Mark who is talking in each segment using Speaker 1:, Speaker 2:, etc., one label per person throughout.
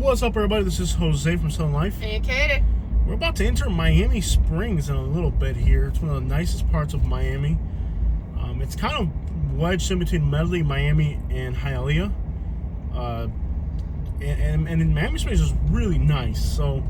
Speaker 1: What's up, everybody? This is Jose from Southern Life.
Speaker 2: And Katie.
Speaker 1: We're about to enter Miami Springs in a little bit here. It's one of the nicest parts of Miami. It's kind of wedged in between Medley, Miami, and Hialeah. And in Miami Springs is really nice. So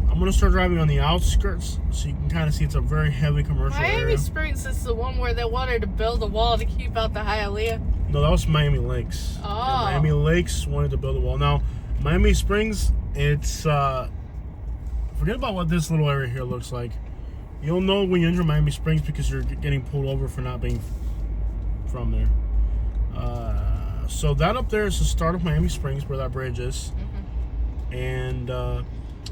Speaker 1: I'm going to start driving on the outskirts so you can kind of see it's a very heavy commercial area.
Speaker 2: Miami Springs is the one where they wanted to build a wall to keep out the Hialeah.
Speaker 1: No, that was Miami Lakes.
Speaker 2: Oh.
Speaker 1: Yeah, Miami Lakes wanted to build a wall. Now, Miami Springs, it's, forget about what this little area here looks like. You'll know when you enter Miami Springs because you're getting pulled over for not being from there. So that up there is the start of Miami Springs, where that bridge is. Mm-hmm. And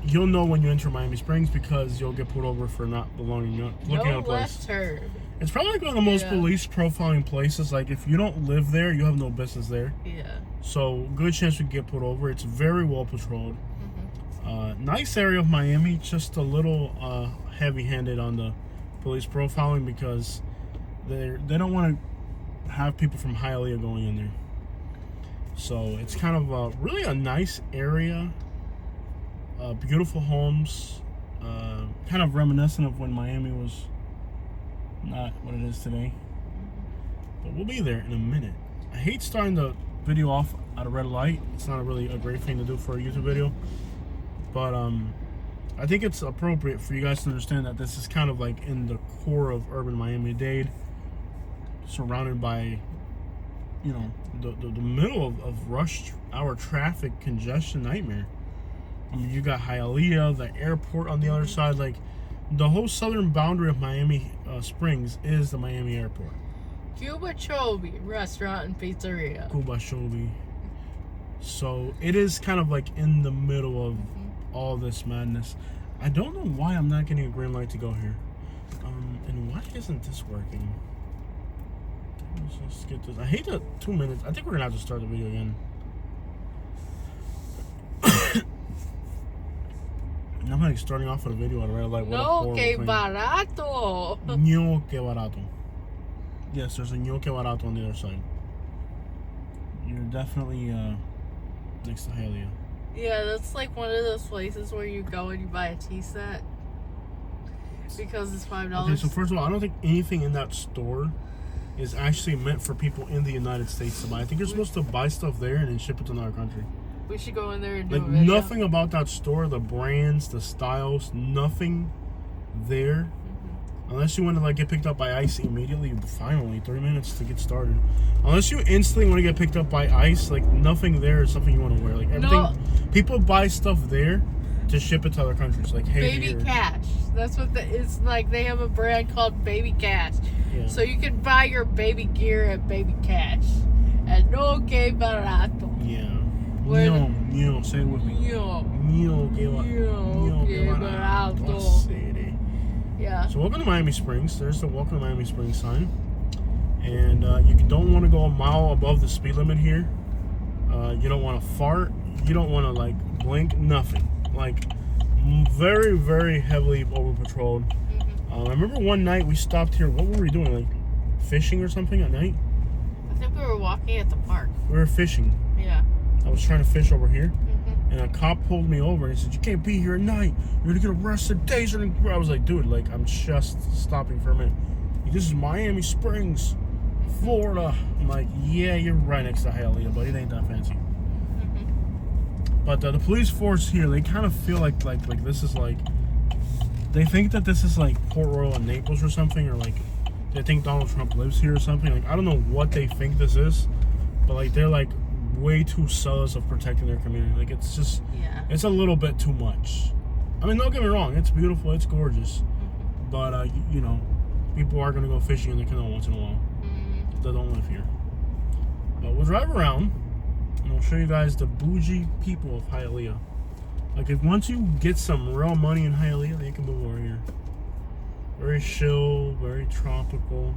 Speaker 1: you'll know when you enter Miami Springs because you'll get pulled over for not belonging, looking at a place.
Speaker 2: Left turn.
Speaker 1: It's probably like one of the most police profiling places. Like, if you don't live there, you have no business there.
Speaker 2: Yeah.
Speaker 1: So, good chance we get pulled over. It's very well patrolled. Mm-hmm. Nice area of Miami, just a little heavy-handed on the police profiling because they don't want to have people from Hialeah going in there. So, it's kind of really a nice area. Beautiful homes. Kind of reminiscent of when Miami was not what it is today. But we'll be there in a minute. I hate starting the video off at a red light. It's not really a great thing to do for a YouTube video. But I think it's appropriate for you guys to understand that this is kind of like in the core of urban Miami-Dade, surrounded by, you know, the middle of rush hour traffic congestion nightmare. I mean, you got Hialeah, the airport on the other side. Like, the whole southern boundary of Miami Springs is the Miami airport.
Speaker 2: Cuba Chobi Restaurant and Pizzeria.
Speaker 1: Cuba Chobi. So it is kind of like in the middle of all this madness. I don't know why I'm not getting a green light to go here. And why isn't this working? Let's just get this. I hate the 2 minutes. I think we're gonna have to start the video again. I'm like starting off with a video at a red light.
Speaker 2: No, que barato.
Speaker 1: No, que barato. Yes, there's a no, que barato on the other side. You're definitely next to Hialeah.
Speaker 2: Yeah, that's like one of those places where you go and you buy a tea set because it's $5.
Speaker 1: Okay, so first of all, I don't think anything in that store is actually meant for people in the United States to buy. I think you're supposed to buy stuff there and then ship it to another country.
Speaker 2: We should go in there and do
Speaker 1: like
Speaker 2: a video.
Speaker 1: Nothing about that store, the brands, the styles, nothing there. Unless you want to like get picked up by ICE immediately, finally 30 minutes to get started. Unless you instantly want to get picked up by ICE, like nothing there is something you want to wear. Like everything, people buy stuff there to ship it to other countries. Like
Speaker 2: Baby Cash. That's what it's like. They have a brand called Baby Cash. Yeah. So you can buy your baby gear at Baby Cash. And no que barato.
Speaker 1: Yeah. No, say it with me. No, que barato. Yeah. So welcome to Miami Springs. There's the welcome to Miami Springs sign. And you don't want to go a mile above the speed limit here. You don't want to fart. You don't want to like blink. Nothing. Like very, very heavily over patrolled. I remember one night we stopped here. What were we doing? Like fishing or something at night?
Speaker 2: I think we were walking at the park.
Speaker 1: We were fishing.
Speaker 2: Yeah.
Speaker 1: I was trying to fish over here. And a cop pulled me over and he said, "You can't be here at night. You're gonna get arrested, tasered." I was like, "Dude, like I'm just stopping for a minute. This is Miami Springs, Florida." I'm like, "Yeah, you're right next to Hialeah, but it ain't that fancy." But the police force here, they kind of feel like this is like, they think that this is like Port Royal and Naples or something, or like they think Donald Trump lives here or something. Like I don't know what they think this is, but like they're like way too zealous of protecting their community. Like it's just, it's a little bit too much. I mean, don't get me wrong, it's beautiful, it's gorgeous, but you know, people are gonna go fishing in the canal once in a while. They don't live here. But we'll drive around and I'll show you guys the bougie people of Hialeah. Like if once you get some real money in Hialeah, then you can move over here. Very chill, very tropical.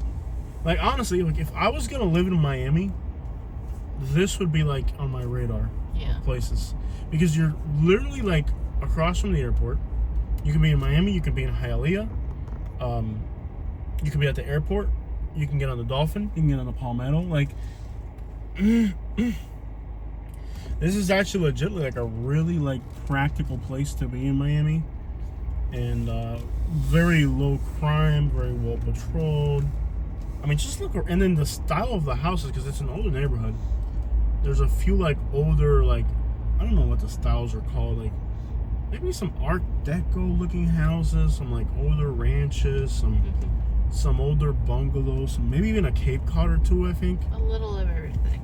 Speaker 1: Like honestly, like if I was gonna live in Miami, this would be like on my radar of places, because you're literally like across from the airport. You can be in Miami, you can be in Hialeah, you can be at the airport, you can get on the Dolphin, you can get on the Palmetto. Like This is actually legitimately like a really like practical place to be in Miami, and very low crime, very well patrolled. I mean, just look, and then the style of the houses, because it's an older neighborhood. There's a few like older, like, I don't know what the styles are called, like maybe some Art Deco looking houses, some like older ranches, some older bungalows, maybe even a Cape Cod or two, I think.
Speaker 2: A little of everything.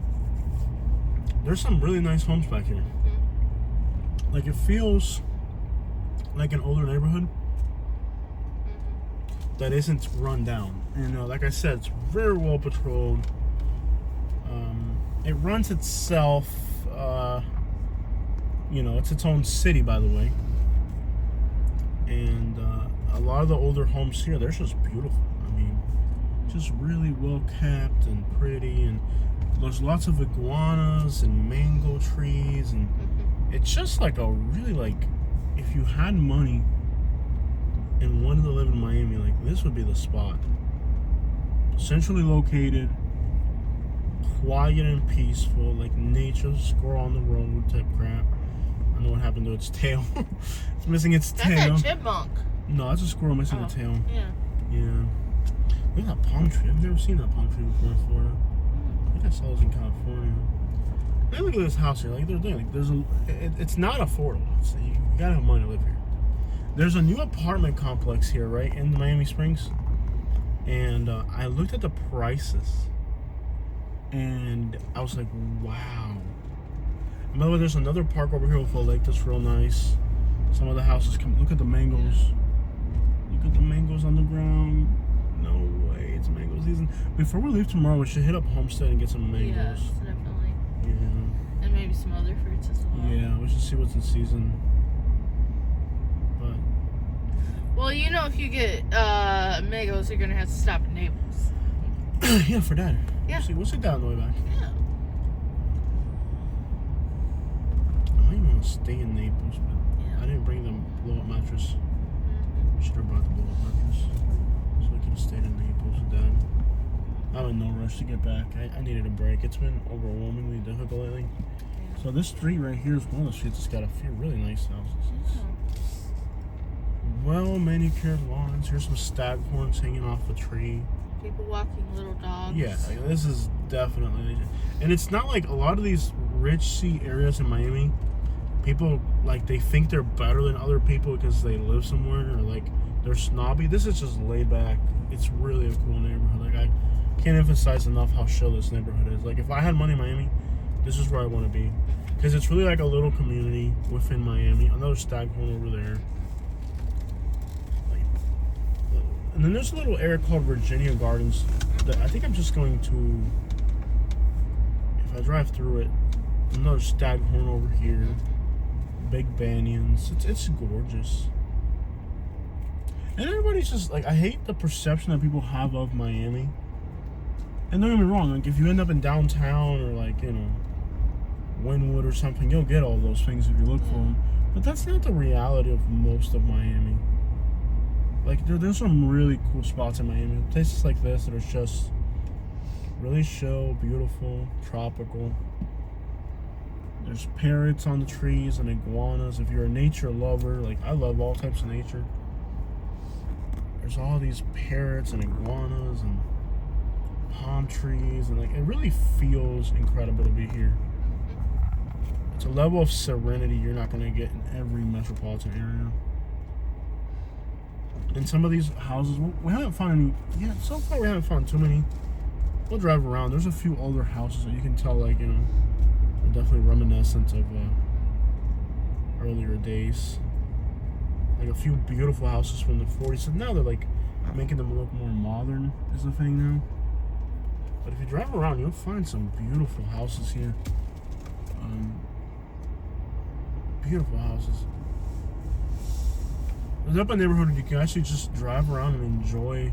Speaker 1: There's some really nice homes back here. Like, it feels like an older neighborhood that isn't run down. And like I said, it's very well patrolled. It runs itself. It's its own city, by the way. And a lot of the older homes here, they're just beautiful. I mean, just really well kept and pretty. And there's lots of iguanas and mango trees. And it's just like a really, like, if you had money and wanted to live in Miami, like, this would be the spot. Centrally located, quiet and peaceful, like nature, squirrel on the road type crap. I know what happened to its tail. It's missing its tail.
Speaker 2: That's a chipmunk.
Speaker 1: No, that's a squirrel missing a tail.
Speaker 2: Yeah.
Speaker 1: Look at that palm tree. I've never seen that palm tree before in Florida. I think I saw this in California. Hey, look at this house here. Like, they're doing, like, it's not affordable. You gotta have money to live here. There's a new apartment complex here, right, in Miami Springs. And I looked at the prices, and I was like, wow. And by the way, there's another park over here with a lake that's real nice. Some of the houses come. Look at the mangoes. Look at the mangoes on the ground. No way, it's mango season. Before we leave tomorrow, we should hit up Homestead and get some mangoes.
Speaker 2: Yes, definitely.
Speaker 1: Yeah.
Speaker 2: And maybe some other fruits as well.
Speaker 1: Yeah, we should see what's in season.
Speaker 2: Well, if you get mangoes, you're gonna have to stop at Naples.
Speaker 1: Yeah, for that.
Speaker 2: Yeah.
Speaker 1: We'll sit down on the way back.
Speaker 2: Yeah.
Speaker 1: I don't even want to stay in Naples, but I didn't bring the blow-up mattress. We should have brought the blow-up mattress, so we could have stayed in Naples with Dad. I'm in no rush to get back. I needed a break. It's been overwhelmingly difficult lately. Yeah. So this street right here is one of the streets that's got a few really nice houses. Well manicured lawns. Here's some staghorns hanging off a tree.
Speaker 2: People walking little dogs.
Speaker 1: Yeah, like, this is definitely, and it's not like a lot of these rich sea areas in Miami. People, like, they think they're better than other people because they live somewhere, or like they're snobby. This is just laid back. It's really a cool neighborhood. Like, I can't emphasize enough how chill this neighborhood is. Like, if I had money in Miami, this is where I want to be, because it's really like a little community within Miami. Another staghorn over there. And then there's a little area called Virginia Gardens that I think I'm just going to, if I drive through it, another staghorn over here, big banyans. It's gorgeous. And everybody's just like, I hate the perception that people have of Miami. And don't get me wrong, like, if you end up in downtown or like, Wynwood or something, you'll get all those things if you look for them. But that's not the reality of most of Miami. Like, there's some really cool spots in Miami. Places like this that are just really chill, beautiful, tropical. There's parrots on the trees and iguanas. If you're a nature lover, like, I love all types of nature. There's all these parrots and iguanas and palm trees. And, like, it really feels incredible to be here. It's a level of serenity you're not going to get in every metropolitan area. In some of these houses, we haven't found any. Yeah, so far we haven't found too many. We'll drive around. There's a few older houses that you can tell, like, they're definitely reminiscent of earlier days. Like a few beautiful houses from the 40s. And now they're like making them look more modern is the thing now. But if you drive around, you'll find some beautiful houses here. Beautiful houses. There's up a neighborhood you can actually just drive around and enjoy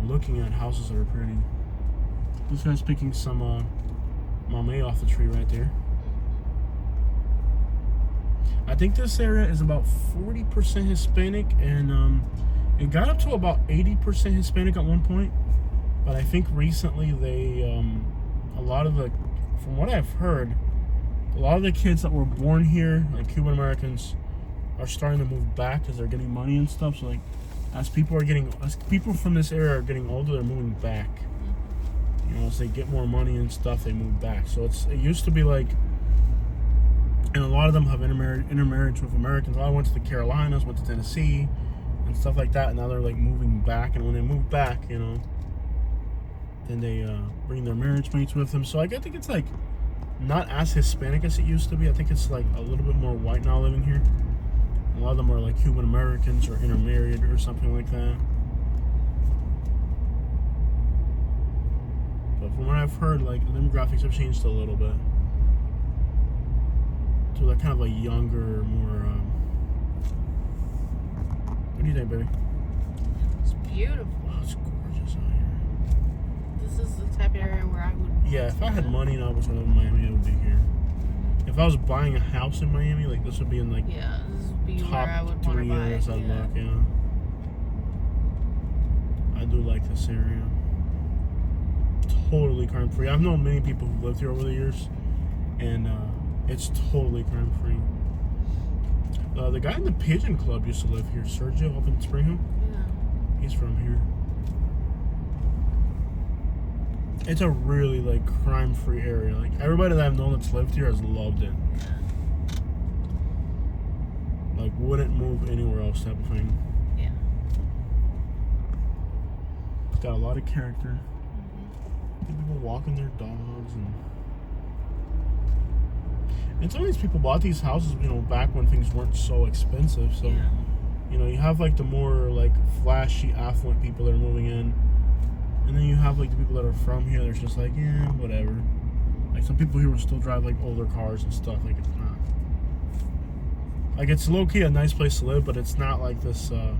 Speaker 1: looking at houses that are pretty. This guy's picking some mamey off the tree right there. I think this area is about 40% Hispanic, and it got up to about 80% Hispanic at one point. But I think recently they, a lot of the, from what I've heard, a lot of the kids that were born here, like Cuban Americans, are starting to move back because they're getting money and stuff. So like, as people from this area are getting older, they're moving back. You know, as they get more money and stuff, they move back. So it used to be like, and a lot of them have intermarriage with Americans. A lot went to the Carolinas, went to Tennessee, and stuff like that. And now they're like moving back. And when they move back, you know, then they bring their marriage mates with them. So I think it's like not as Hispanic as it used to be. I think it's like a little bit more white now living here. A lot of them are like Cuban Americans or intermarried or something like that. But from what I've heard, like the demographics have changed a little bit to like kind of a younger, more. What do you think, baby?
Speaker 2: It's beautiful.
Speaker 1: Oh, it's gorgeous out here.
Speaker 2: This is the type of area where I would.
Speaker 1: Yeah, if I had money and I was gonna live in Miami, it would be here. If I was buying a house in Miami, like this would be in like
Speaker 2: this would be
Speaker 1: top
Speaker 2: where I would
Speaker 1: 3 areas I'd look. Yeah, I do like this area. Totally crime free. I've known many people who've lived here over the years, and it's totally crime free. The guy in the Pigeon Club used to live here, Sergio, up in Spring Hill.
Speaker 2: Yeah.
Speaker 1: He's from here. It's a really like crime free area. Like everybody that I've known that's lived here has loved it. Like wouldn't move anywhere else type of thing.
Speaker 2: Yeah.
Speaker 1: It's got a lot of character. People walking their dogs and some of these people bought these houses, you know, back when things weren't so expensive. So, you know, you have like the more like flashy, affluent people that are moving in, and then you have like the people that are from here. They're just like, yeah, whatever. Like some people here will still drive like older cars and stuff. Like it's not. Like it's low key a nice place to live, but it's not like this. Oh,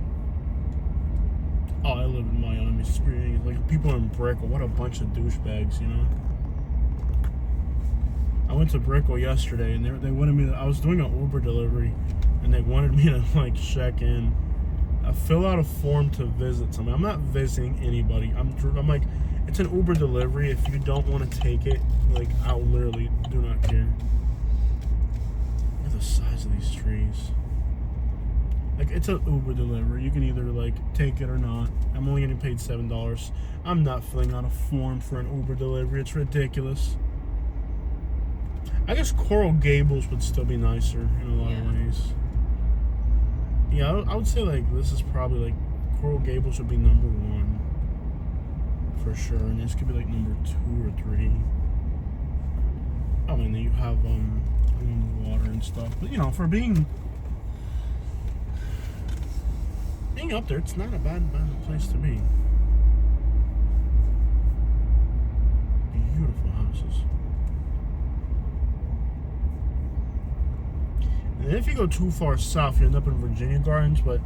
Speaker 1: I live in Miami Springs. Like people in Brickell, what a bunch of douchebags, you know. I went to Brickell yesterday, and they wanted me to. I was doing an Uber delivery, and they wanted me to like check in, fill out a form to visit somebody. I'm not visiting anybody. I'm like, it's an Uber delivery. If you don't want to take it, like I literally do not care. Look at the size of these trees. Like it's an Uber delivery. You can either like take it or not. I'm only getting paid $7. I'm not filling out a form for an Uber delivery. It's ridiculous. I guess Coral Gables would still be nicer in a lot of ways. Yeah, I would say like this is probably like Coral Gables would be number 1 for sure, and this could be like number 2 or 3. I mean, you have water and stuff, but you know, for being up there, it's not a bad place to be. Beautiful houses. And if you go too far south, you end up in Virginia Gardens, but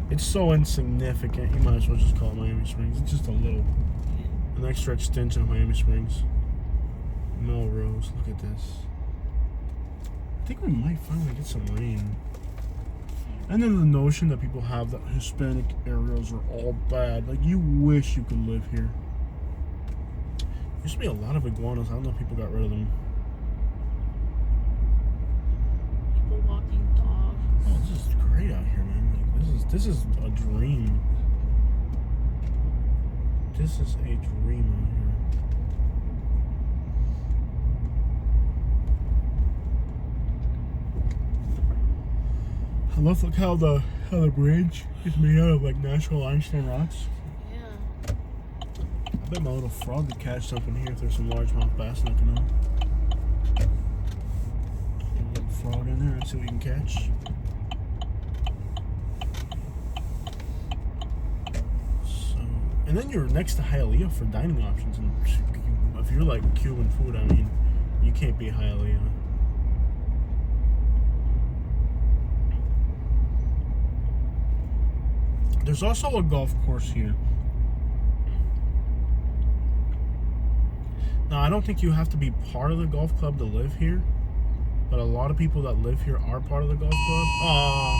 Speaker 1: it's so insignificant, you might as well just call it Miami Springs. It's just an extra extension of Miami Springs. Melrose, look at this. I think we might finally get some rain. And then the notion that people have that Hispanic areas are all bad. Like, you wish you could live here. There used to be a lot of iguanas. I don't know if people got rid of them.
Speaker 2: People walking dogs.
Speaker 1: Oh, this is great out here, man. Like, this is a dream. This is a dream out here. I love look how the bridge is made out of like natural limestone rocks.
Speaker 2: Yeah.
Speaker 1: I bet my little frog could catch something here if there's some largemouth bass in the canal. Get a little frog in there and see what we can catch. So, and then you're next to Hialeah for dining options, and if you're like Cuban food, I mean, you can't beat Hialeah. There's also a golf course here. Now, I don't think you have to be part of the golf club to live here, but a lot of people that live here are part of the golf club. Aw,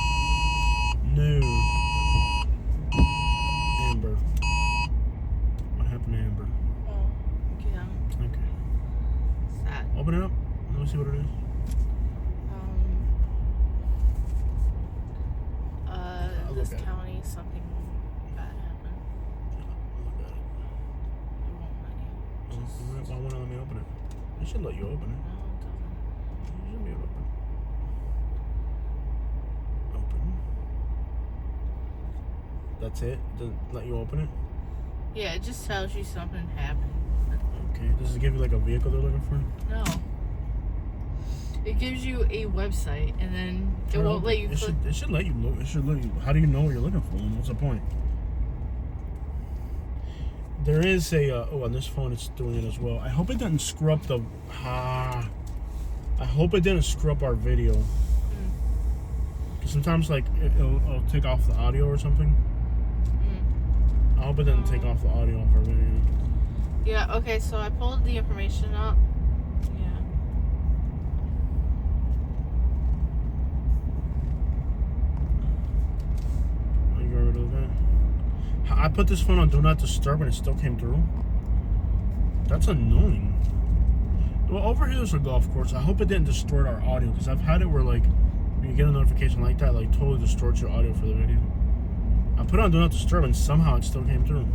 Speaker 1: no. Amber. What happened to Amber?
Speaker 2: Oh, yeah.
Speaker 1: Okay.
Speaker 2: Sad.
Speaker 1: Open it up. Let me see what it is.
Speaker 2: this county, something bad happened.
Speaker 1: Look at it.
Speaker 2: It won't let you.
Speaker 1: Why won't it let me open it? It should let you open it.
Speaker 2: No, it doesn't.
Speaker 1: You should be able to open it. Open. That's it? Doesn't let you open it?
Speaker 2: Yeah, it just tells you something happened.
Speaker 1: Okay. Does it give you like a vehicle they're looking for?
Speaker 2: No. It gives you a website, and then it won't let you click.
Speaker 1: It should let you look. It should let you. How do you know what you're looking for? What's the point? There is a. On this phone it's doing it as well. I hope it doesn't screw up the. I hope it didn't screw up our video. Because sometimes like it'll take off the audio or something. I hope it didn't take off the audio off our video.
Speaker 2: Yeah. Okay. So I pulled the information up.
Speaker 1: I put this phone on Do Not Disturb and it still came through. That's annoying. Well, over here there's a golf course. I hope it didn't distort our audio because I've had it where like when you get a notification like that, like totally distorts your audio for the video. I put it on Do Not Disturb and somehow it still came through.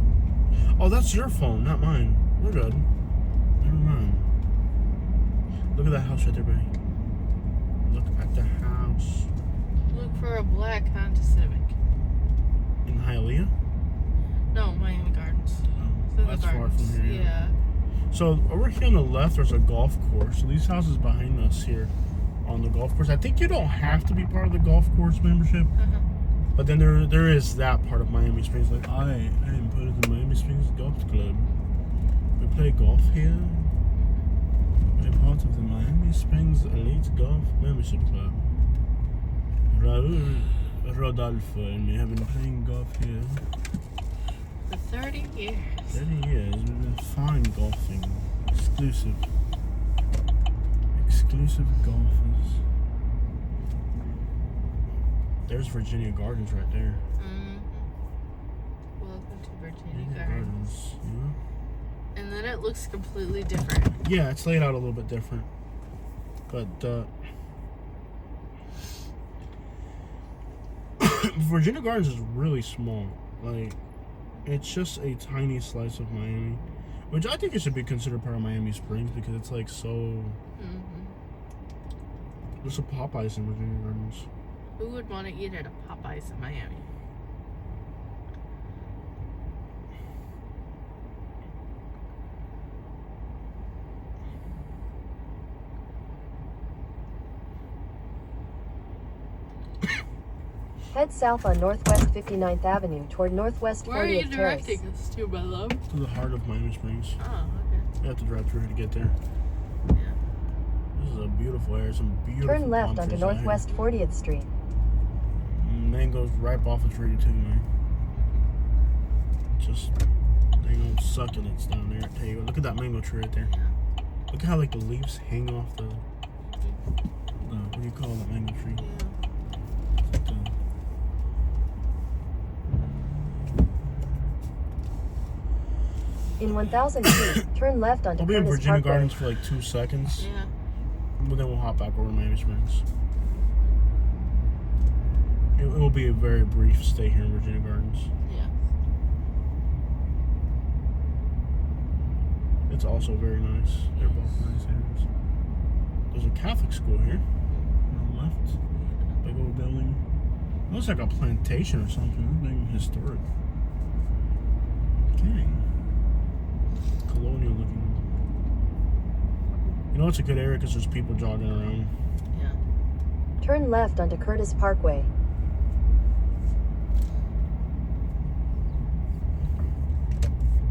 Speaker 1: Oh, that's your phone, not mine. We're good. Never mind. Look at that house right there, baby. Look at the house.
Speaker 2: Look for a black Honda Civic.
Speaker 1: In Hialeah?
Speaker 2: No, Miami Gardens.
Speaker 1: Oh, that's far from here. Yeah. So over here on the left, there's a golf course. So these houses behind us here on the golf course. I think you don't have to be part of the golf course membership. But then there is that part of Miami Springs. Like I am part of the Miami Springs Golf Club. We play golf here. We're part of the Miami Springs Elite Golf Membership Club. Raul, Rodolfo, and we have been playing golf here.
Speaker 2: For 30 years.
Speaker 1: 30 years. We've been fine golfing. Exclusive golfers. There's Virginia Gardens right there.
Speaker 2: Welcome to Virginia Gardens.
Speaker 1: Yeah.
Speaker 2: And then it looks completely different.
Speaker 1: Yeah, it's laid out a little bit different. But Virginia Gardens is really small. Like, it's just a tiny slice of Miami, which I think it should be considered part of Miami Springs because it's like so. There's a Popeyes in Virginia Gardens.
Speaker 2: Who would want to eat at a Popeyes in Miami?
Speaker 3: Head south on Northwest 59th Avenue toward Northwest 40th Terrace.
Speaker 2: Where are you directing us to, my love?
Speaker 1: To the heart of Miami Springs.
Speaker 2: Oh, okay.
Speaker 1: You have to drive through here to get there.
Speaker 2: Yeah.
Speaker 1: This is a beautiful area. Some beautiful
Speaker 3: Turn left onto Northwest 40th Street.
Speaker 1: Mangoes ripe off a tree too, man. Just dang old succulents down there. There you go. Look at that mango tree right there.
Speaker 2: Yeah.
Speaker 1: Look at how like the leaves hang off the what do you call that mango tree?
Speaker 2: Yeah.
Speaker 3: In 1,000 feet, turn left onto
Speaker 1: We'll be in
Speaker 3: Curtis
Speaker 1: Virginia
Speaker 3: Parkway.
Speaker 1: Gardens for like 2 seconds.
Speaker 2: Yeah.
Speaker 1: But then we'll hop back over to Miami Springs. It will be a very brief stay here in Virginia Gardens.
Speaker 2: Yeah.
Speaker 1: It's also very nice. They're both nice areas. There's a Catholic school here on the left. Big old building. It looks like a plantation or something. It's big historic. Dang. Colonial looking. You know it's a good area because there's people jogging around.
Speaker 2: Yeah.
Speaker 3: Turn left onto Curtis Parkway.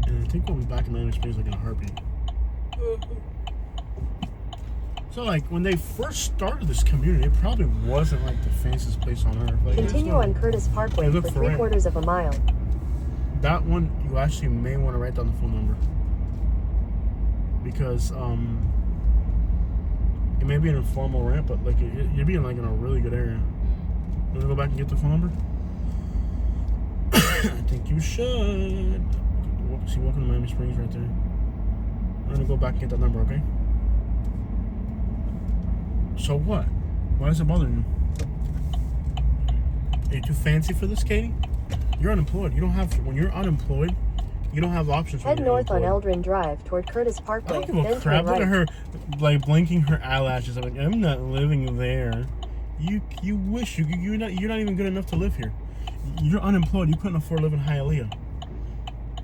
Speaker 1: And I think we'll be back in Miami Springs like in a heartbeat. So like when they first started this community, it probably wasn't like the fanciest place on earth. Like,
Speaker 3: Continue on Curtis Parkway for 3/4 of a mile.
Speaker 1: That one you actually may want to write down the phone number because it may be an informal ramp, but like you're being like in a really good area. You want to go back and get the phone number? I think you should. See, welcome to Miami Springs right there. I'm gonna go back and get that number, okay? So what? Why does it bother you? Are you too fancy for this, Katie? You're unemployed. You don't have when you're unemployed, you don't have options.
Speaker 3: Head
Speaker 1: when you're
Speaker 3: north on
Speaker 1: unemployed.
Speaker 3: Eldrin Drive toward Curtis
Speaker 1: I
Speaker 3: Parkway.
Speaker 1: don't give a
Speaker 3: Then
Speaker 1: crap.
Speaker 3: turn
Speaker 1: Look at
Speaker 3: right.
Speaker 1: her, like blinking her eyelashes. I'm like, I'm not living there. You wish you're not even good enough to live here. You're unemployed. You couldn't afford to live in Hialeah.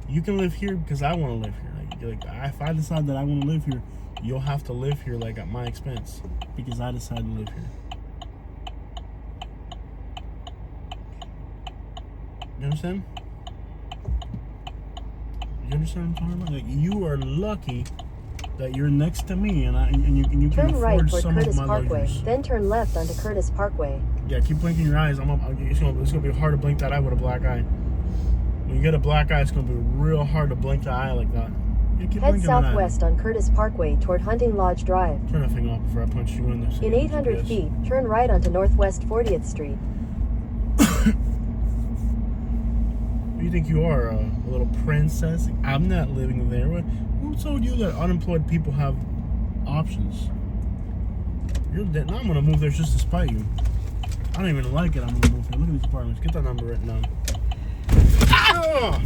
Speaker 1: You can live here because I want to live here. Like if I decide that I want to live here, you'll have to live here like at my expense because I decided to live here. You understand? You understand what I'm talking about? Like you are lucky that you're next to me and you can
Speaker 3: Turn right
Speaker 1: afford
Speaker 3: toward
Speaker 1: some
Speaker 3: Curtis
Speaker 1: of my
Speaker 3: Parkway.
Speaker 1: luxuries.
Speaker 3: Then turn left onto Curtis Parkway.
Speaker 1: Yeah, keep blinking your eyes. It's gonna be hard to blink that eye with a black eye. When you get a black eye, it's gonna be real hard to blink the eye like that. Yeah, keep
Speaker 3: Head
Speaker 1: blinking that eye.
Speaker 3: southwest on Curtis Parkway toward Hunting Lodge Drive.
Speaker 1: Turn that thing off before I punch you in there.
Speaker 3: In 800 feet, turn right onto Northwest 40th Street.
Speaker 1: You think you are a little princess? I'm not living there. Who told you that unemployed people have options? You're dead. Now I'm gonna move there just to spite you. I don't even like it. I'm gonna move here. Look at these apartments. Get that number written down. Ah!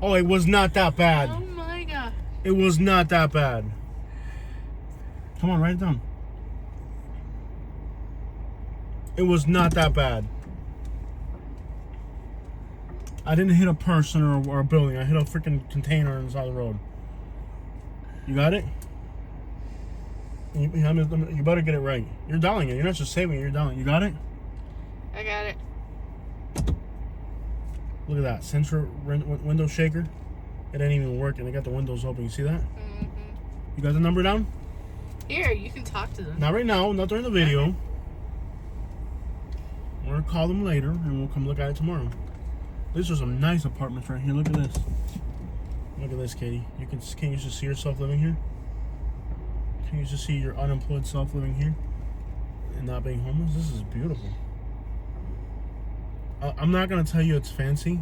Speaker 1: Oh, it was not that bad.
Speaker 2: Oh my god.
Speaker 1: It was not that bad. Come on, write it down. It was not that bad. I didn't hit a person or a building. I hit a freaking container on the side of the road. You got it? You better get it right. You're dialing it. You're not just saving it. You're dialing it. You got it?
Speaker 2: I got it.
Speaker 1: Look at that. Central window shaker. It ain't even working. They got the windows open. You see that?
Speaker 2: Mm-hmm.
Speaker 1: You got the number down?
Speaker 2: Here, you can talk to them.
Speaker 1: Not right now. Not during the video. We're going to call them later and we'll come look at it tomorrow. These are some nice apartments right here. Look at this. Look at this, Katie. Can you just see yourself living here? Can you just see your unemployed self living here and not being homeless? This is beautiful. I'm not gonna tell you it's fancy,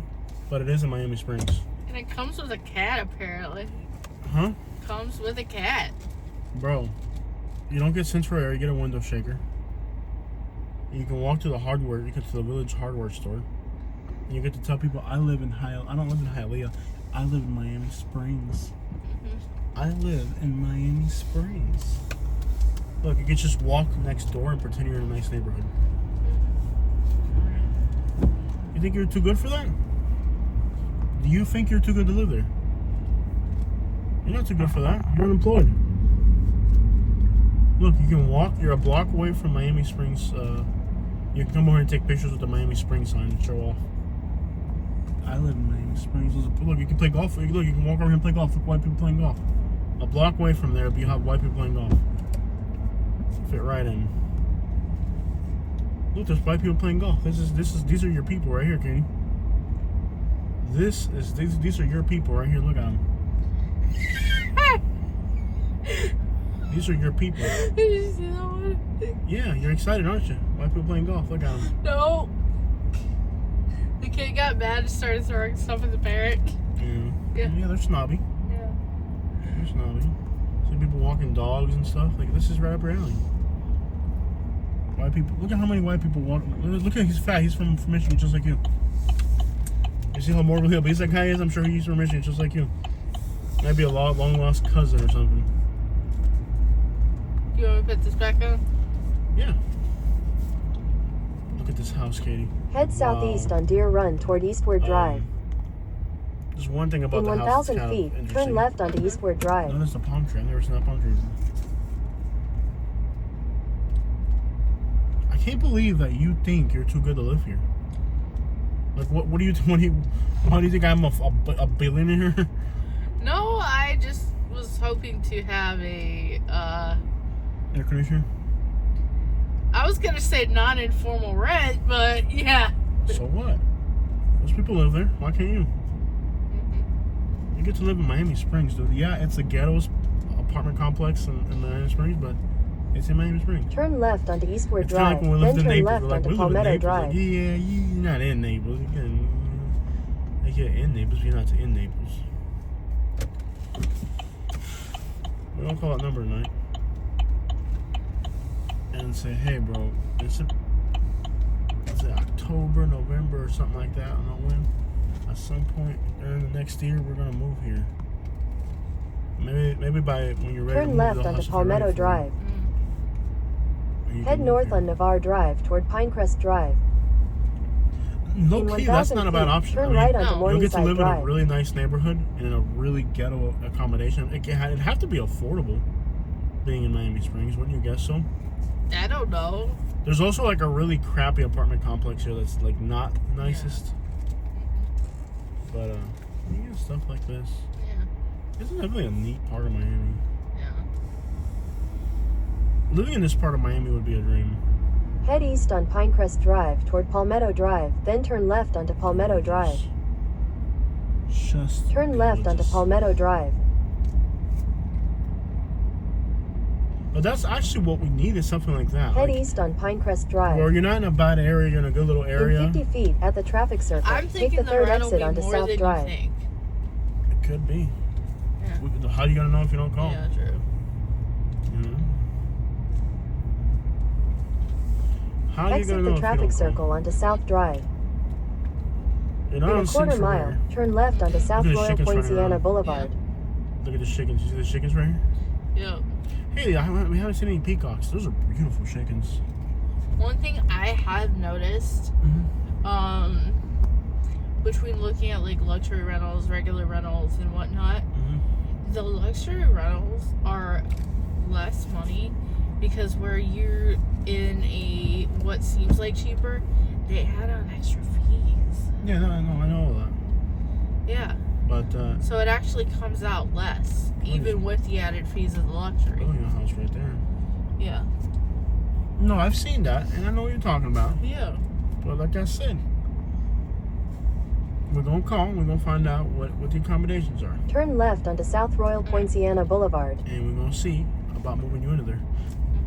Speaker 1: but it is in Miami Springs.
Speaker 2: And it comes with a cat, apparently.
Speaker 1: Huh?
Speaker 2: Comes with a cat.
Speaker 1: Bro, you don't get Central Air. You get a window shaker. You can walk to the hardware. You get to the village hardware store. And you get to tell people, I live in Hialeah. I don't live in Hialeah. I live in Miami Springs. I live in Miami Springs. Look, you can just walk next door and pretend you're in a nice neighborhood. You think you're too good for that? Do you think you're too good to live there? You're not too good for that. You're unemployed. Look, you can walk. You're a block away from Miami Springs. You can come over and take pictures with the Miami Springs sign and show off. I live in Miami Springs. Look, you can play golf. Look, you can walk over here and play golf. Look, white people playing golf. A block away from there, you have white people playing golf. Fit right in. Look, there's white people playing golf. These are your people right here, Katie. These are your people right here. Look at them. These are your people.
Speaker 2: Did you see that one?
Speaker 1: Yeah, you're excited, aren't you? White people playing golf. Look at them.
Speaker 2: No. The kid got mad and started throwing stuff at the parrot.
Speaker 1: Yeah, they're snobby.
Speaker 2: Yeah.
Speaker 1: They're snobby. See people walking dogs and stuff. Like, this is right up your alley. White people. Look at how many white people walk. Look at he's fat. He's from Michigan, just like you. You see how morbidly obese that guy is? I'm sure he's from Michigan, just like you. Might be a long lost cousin or something.
Speaker 2: You want me to put this back on?
Speaker 1: Yeah. Look at this house, Katie.
Speaker 3: Head southeast on Deer Run toward Eastward Drive.
Speaker 1: There's one thing about
Speaker 3: In
Speaker 1: the house
Speaker 3: 1,000
Speaker 1: that's kind
Speaker 3: feet,
Speaker 1: of interesting.
Speaker 3: turn left onto Eastward Drive.
Speaker 1: Notice the palm tree. I've never seen that palm tree before. I can't believe that you think you're too good to live here. Like, why do you think I'm a billionaire?
Speaker 2: No, I just was hoping to have a,
Speaker 1: Air conditioner?
Speaker 2: I was going to say non-informal rent, but yeah.
Speaker 1: So what? Those people live there. Why can't you? You get to live in Miami Springs, dude. Yeah, it's a ghetto apartment complex in Miami Springs, but it's in Miami Springs.
Speaker 3: Turn left onto Eastward
Speaker 1: It's kind of
Speaker 3: Drive,
Speaker 1: like when we lived
Speaker 3: then
Speaker 1: in
Speaker 3: turn
Speaker 1: Naples.
Speaker 3: left
Speaker 1: We're like,
Speaker 3: onto
Speaker 1: we live in
Speaker 3: Palmetto
Speaker 1: Naples.
Speaker 3: Drive.
Speaker 1: Like, yeah, you're not in Naples. You're in Naples, but you're not in Naples. We don't call that number tonight. And say, hey, bro, something like that. I don't know when. At some point during the next year, we're gonna move here. Maybe by when you're ready to
Speaker 3: Turn
Speaker 1: move,
Speaker 3: left
Speaker 1: they'll
Speaker 3: onto
Speaker 1: have something ready
Speaker 3: Palmetto
Speaker 1: for you.
Speaker 3: Drive.
Speaker 1: And you
Speaker 3: Head
Speaker 1: can move
Speaker 3: north
Speaker 1: here.
Speaker 3: on Navarre Drive toward Pinecrest Drive.
Speaker 1: Low
Speaker 3: In
Speaker 1: key, that's
Speaker 3: 1,000
Speaker 1: not a bad
Speaker 3: feet,
Speaker 1: option.
Speaker 3: turn
Speaker 1: I mean,
Speaker 3: right onto
Speaker 2: No.
Speaker 1: you'll get to
Speaker 3: Morningside
Speaker 1: live in a
Speaker 3: Drive.
Speaker 1: really nice neighborhood and in a really ghetto accommodation. It'd have to be affordable being in Miami Springs, wouldn't you guess so?
Speaker 2: I don't know.
Speaker 1: There's also like a really crappy apartment complex here that's like not the nicest. But yeah, stuff like this.
Speaker 2: Yeah.
Speaker 1: Isn't that really a neat part of Miami?
Speaker 2: Yeah.
Speaker 1: Living in this part of Miami would be a dream.
Speaker 3: Head east on Pinecrest Drive toward Palmetto Drive, then turn left onto Palmetto Drive.
Speaker 1: Just
Speaker 3: Turn left onto
Speaker 1: gorgeous.
Speaker 3: Palmetto Drive.
Speaker 1: But that's actually what we need, is something like that.
Speaker 3: Head
Speaker 1: Like,
Speaker 3: east on Pinecrest
Speaker 1: where
Speaker 3: Drive.
Speaker 1: you're not in a bad area, you're in a good little area.
Speaker 3: In 50 feet at the traffic circle,
Speaker 2: I'm
Speaker 3: take
Speaker 2: thinking
Speaker 3: the
Speaker 2: the
Speaker 3: third
Speaker 2: rent will
Speaker 3: exit
Speaker 2: be
Speaker 3: onto
Speaker 2: more
Speaker 3: South
Speaker 2: than
Speaker 3: Drive.
Speaker 2: you think.
Speaker 1: It could be.
Speaker 2: Yeah.
Speaker 1: How you gonna know if you don't call?
Speaker 2: Yeah, true.
Speaker 1: You know? How you
Speaker 3: Exit
Speaker 1: gonna know
Speaker 3: the
Speaker 1: if
Speaker 3: traffic
Speaker 1: you don't
Speaker 3: circle onto South Drive.
Speaker 1: Call?
Speaker 3: In a quarter mile, turn left onto South
Speaker 1: Look at the
Speaker 3: Royal
Speaker 1: chickens running
Speaker 3: Poinciana
Speaker 1: around.
Speaker 3: Boulevard.
Speaker 1: Look at the chickens. You see the chickens right here?
Speaker 2: Yeah.
Speaker 1: Hey, we haven't seen any peacocks. Those are beautiful chickens.
Speaker 2: One thing I have noticed, between looking at like luxury rentals, regular rentals, and whatnot, the luxury rentals are less money because where you're in a what seems like cheaper, they add on extra fees.
Speaker 1: Yeah, no, I know all that.
Speaker 2: Yeah.
Speaker 1: But
Speaker 2: So it actually comes out less, even with the added fees of the luxury.
Speaker 1: building a house right there.
Speaker 2: Yeah.
Speaker 1: No, I've seen that, and I know what you're talking about.
Speaker 2: Yeah.
Speaker 1: But like I said, we're gonna call. We're gonna find out what the accommodations are,
Speaker 3: Turn left onto South Royal Poinciana Boulevard.
Speaker 1: and we're gonna see about moving you into there.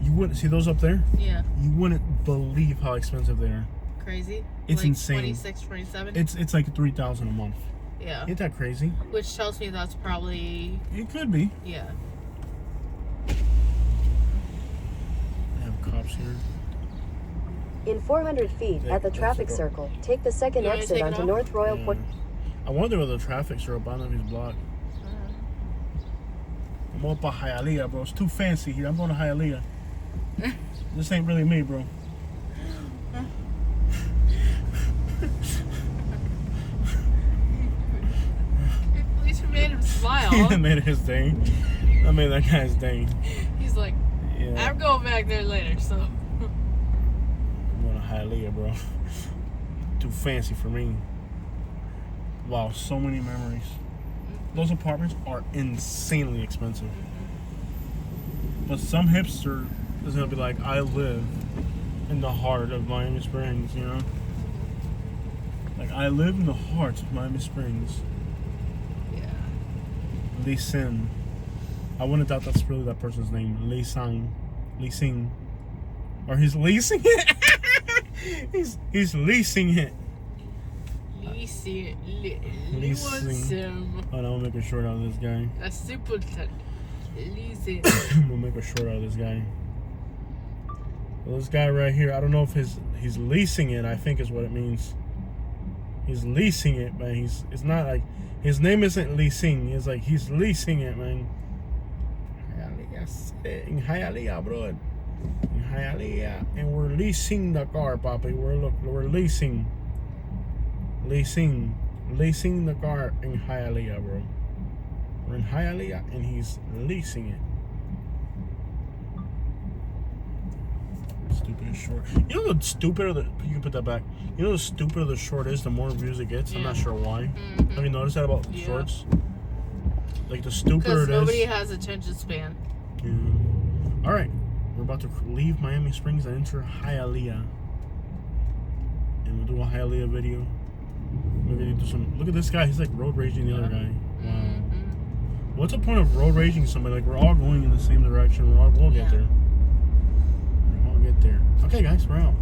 Speaker 1: You wouldn't see those up there.
Speaker 2: Yeah.
Speaker 1: You wouldn't believe how expensive they are.
Speaker 2: Crazy.
Speaker 1: It's
Speaker 2: like
Speaker 1: insane.
Speaker 2: 26, 27.
Speaker 1: It's like $3,000 a month.
Speaker 2: Yeah.
Speaker 1: Ain't that crazy?
Speaker 2: Which tells me that's probably,
Speaker 1: It could be.
Speaker 2: yeah.
Speaker 1: They have cops here.
Speaker 3: In 400 feet
Speaker 1: Yeah,
Speaker 3: at the
Speaker 1: that's
Speaker 3: traffic
Speaker 1: the door.
Speaker 3: circle, take the second
Speaker 2: You want me to
Speaker 3: exit
Speaker 2: take it
Speaker 3: onto
Speaker 2: off?
Speaker 3: North Royal
Speaker 1: Yeah.
Speaker 3: Point.
Speaker 1: I wonder whether the traffic's are up on his block. I'm up at Hialeah, bro. It's too fancy here. I'm going to Hialeah. This ain't really me, bro.
Speaker 2: At least you made him
Speaker 1: I
Speaker 2: smile.
Speaker 1: made his thing. I made that guy's thing.
Speaker 2: He's like,
Speaker 1: Yeah.
Speaker 2: I'm going back there later, so.
Speaker 1: I'm going to Hialeah, bro. Too fancy for me. Wow, so many memories. Those apartments are insanely expensive. But some hipster is gonna be like, I live in the heart of Miami Springs, you know? Like, I live in the heart of Miami Springs.
Speaker 2: Yeah.
Speaker 1: Lee Sin. I wouldn't doubt that's really that person's name. Lee Sang. Lee Sing. Or he's leasing it. he's leasing it.
Speaker 2: Leasing.
Speaker 1: Oh, no, I'm gonna make a short out of this guy.
Speaker 2: A simpleton. Leasing.
Speaker 1: I'm gonna make a short out of this guy. Well, this guy right here, I don't know if he's leasing it, I think is what it means. He's leasing it, but it's not like, his name isn't leasing, it's like he's leasing it, man. In Hialeah, bro. In Hialeah, and we're leasing the car, Papi. We're leasing the car in Hialeah, bro. We're in Hialeah, and he's leasing it. Stupid is short. You know the stupider the, you can put that back. You know the stupider the short is, the more views it gets. I'm not sure why. Have you noticed that about shorts? Like the stupider
Speaker 2: Because
Speaker 1: it
Speaker 2: nobody
Speaker 1: is.
Speaker 2: has attention span.
Speaker 1: All right, we're about to leave Miami Springs and enter Hialeah, and we'll do a Hialeah video. Maybe do some. Look at this guy. He's like road raging the other guy. Wow. What's the point of road raging somebody? Like, we're all going in the same direction. We'll get there. We'll get there. Okay, guys, we're out.